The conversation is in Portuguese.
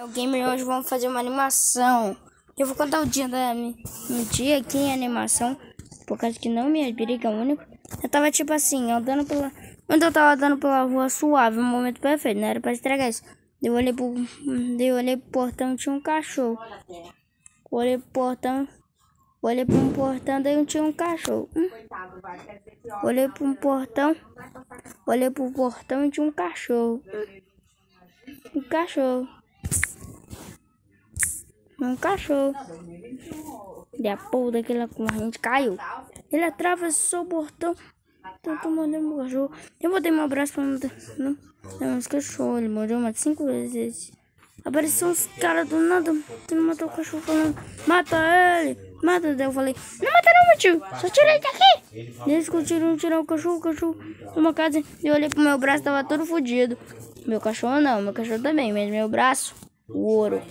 O gamer hoje vamos fazer uma animação. Eu vou contar o dia no dia aqui em animação, por causa que não me briga único. Eu tava tipo assim, andando pela. Quando eu tava andando pela rua suave, um momento perfeito, não era pra estragar isso. Eu olhei pro portão e tinha um cachorro. Olhei pro portão, daí tinha um cachorro. Olhei pro portão e tinha um cachorro. Um cachorro. E a porra daquela corrente caiu. Ele atravessou o portão. Tentou morder meu cachorro. Eu botei meu braço pra não uns cachorros. Ele mordeu umas 5 vezes. Apareceu uns caras do nada que não matou o cachorro falando: mata ele, mata. Daí eu falei: não mata não, meu tio, só tira ele daqui. Eles conseguiram tirar o cachorro numa casa. Eu olhei pro meu braço, tava todo fodido. Meu cachorro não, meu cachorro também, mas meu braço, o ouro.